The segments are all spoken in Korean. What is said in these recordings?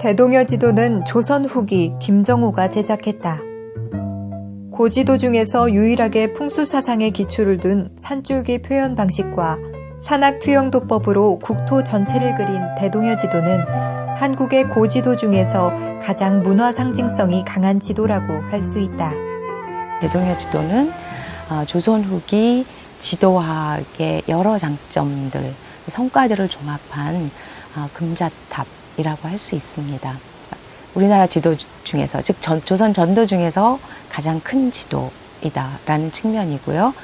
대동여 지도는 조선 후기 김정호가 제작했다. 고지도 중에서 유일하게 풍수사상에 기초를 둔 산줄기 표현 방식과 산악투영도법으로 국토 전체를 그린 대동여 지도는 한국의 고지도 중에서 가장 문화 상징성이 강한 지도라고 할 수 있다. 대동여 지도는 조선 후기 지도학의 여러 장점들, 성과들을 종합한 금자탑이라고 할 수 있습니다. 우리나라 지도 중에서, 즉 조선 전도 중에서 가장 큰 지도이다라는 측면이고요.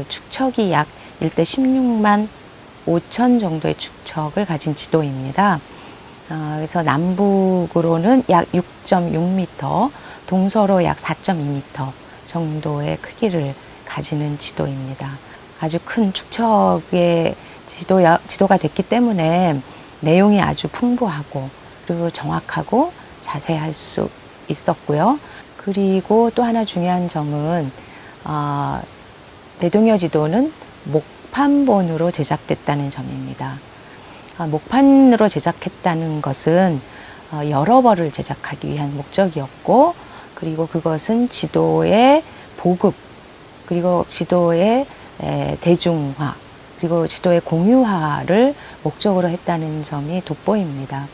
축척이 약 일대 16만 5천 정도의 축척을 가진 지도입니다. 그래서 남북으로는 약 6.6m, 동서로 약 4.2m 정도의 크기를 가지는 지도입니다. 아주 큰 축척의 지도가 됐기 때문에 내용이 아주 풍부하고 그리고 정확하고 자세할 수 있었고요. 그리고 또 하나 중요한 점은 대동여 지도는 목판본으로 제작됐다는 점입니다. 목판으로 제작했다는 것은 여러 벌을 제작하기 위한 목적이었고, 그리고 그것은 지도의 보급, 그리고 지도의 대중화, 그리고 지도의 공유화를 목적으로 했다는 점이 돋보입니다.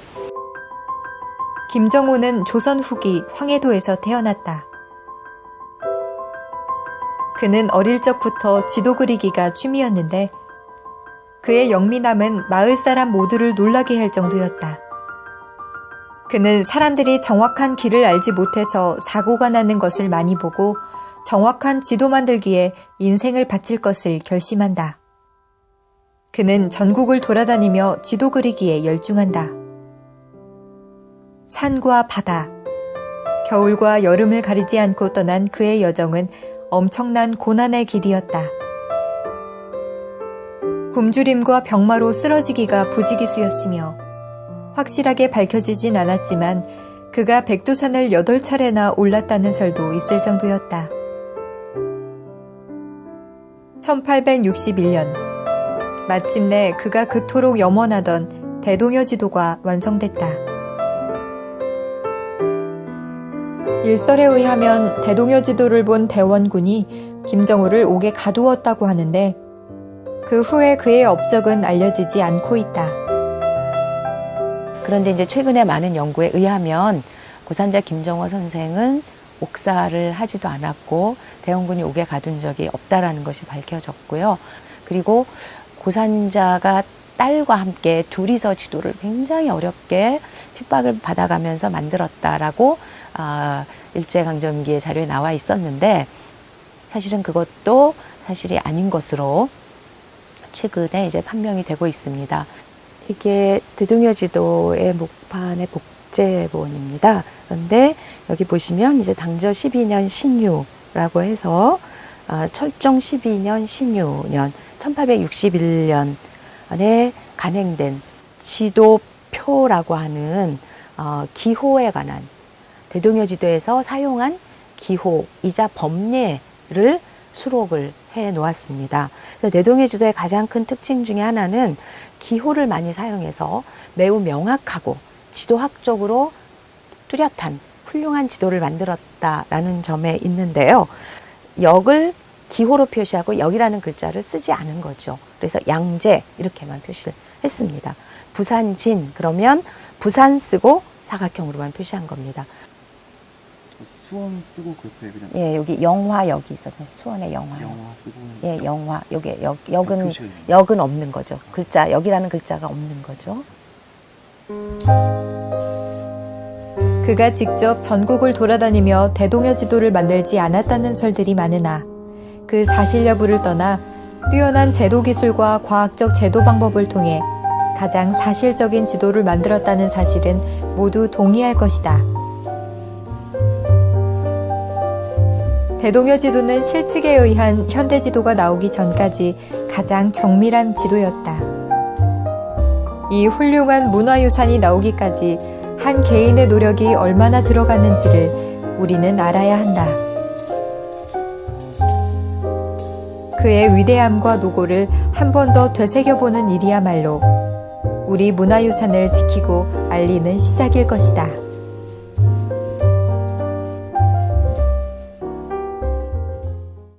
김정호는 조선 후기 황해도에서 태어났다. 그는 어릴 적부터 지도 그리기가 취미였는데 그의 영민함은 마을 사람 모두를 놀라게 할 정도였다. 그는 사람들이 정확한 길을 알지 못해서 사고가 나는 것을 많이 보고 정확한 지도 만들기에 인생을 바칠 것을 결심한다. 그는 전국을 돌아다니며 지도 그리기에 열중한다. 산과 바다, 겨울과 여름을 가리지 않고 떠난 그의 여정은 엄청난 고난의 길이었다. 굶주림과 병마로 쓰러지기가 부지기수였으며 확실하게 밝혀지진 않았지만 그가 백두산을 8차례나 올랐다는 설도 있을 정도였다. 1861년, 마침내 그가 그토록 염원하던 대동여 지도가 완성됐다. 일설에 의하면 대동여 지도를 본 대원군이 김정호를 옥에 가두었다고 하는데 그 후에 그의 업적은 알려지지 않고 있다. 그런데 이제 최근에 많은 연구에 의하면 고산자 김정호 선생은 옥사를 하지도 않았고 대원군이 옥에 가둔 적이 없다라는 것이 밝혀졌고요. 그리고 고산자가 딸과 함께 둘이서 지도를 굉장히 어렵게 핍박을 받아가면서 만들었다라고 일제강점기의 자료에 나와 있었는데 사실은 그것도 사실이 아닌 것으로 최근에 이제 판명이 되고 있습니다. 이게 대동여 지도의 목판의 복제본입니다. 그런데 여기 보시면 이제 당저 12년 신유라고 해서 철종 12년 신유년 1861년에 간행된 지도표라고 하는 기호에 관한 대동여 지도에서 사용한 기호이자 법례를 수록을 해 놓았습니다. 대동여 지도의 가장 큰 특징 중에 하나는 기호를 많이 사용해서 매우 명확하고 지도학적으로 뚜렷한 훌륭한 지도를 만들었다라는 점에 있는데요. 역을 기호로 표시하고 역이라는 글자를 쓰지 않은 거죠. 그래서 양재 이렇게만 표시를 했습니다. 부산진 그러면 부산 쓰고 사각형으로만 표시한 겁니다. 수원 쓰고 그렇게 그냥. 예, 여기 영화역이 있었네. 수원의 영화. 영화 쓰고. 예, 영화. 여기 역은 없는 거죠. 글자 역이라는 글자가 없는 거죠. 그가 직접 전국을 돌아다니며 대동여 지도를 만들지 않았다는 설들이 많으나 그 사실 여부를 떠나 뛰어난 제도 기술과 과학적 제도 방법을 통해 가장 사실적인 지도를 만들었다는 사실은 모두 동의할 것이다. 대동여 지도는 실측에 의한 현대 지도가 나오기 전까지 가장 정밀한 지도였다. 이 훌륭한 문화유산이 나오기까지 한 개인의 노력이 얼마나 들어갔는지를 우리는 알아야 한다. 그의 위대함과 노고를 한 번 더 되새겨보는 일이야말로 우리 문화유산을 지키고 알리는 시작일 것이다.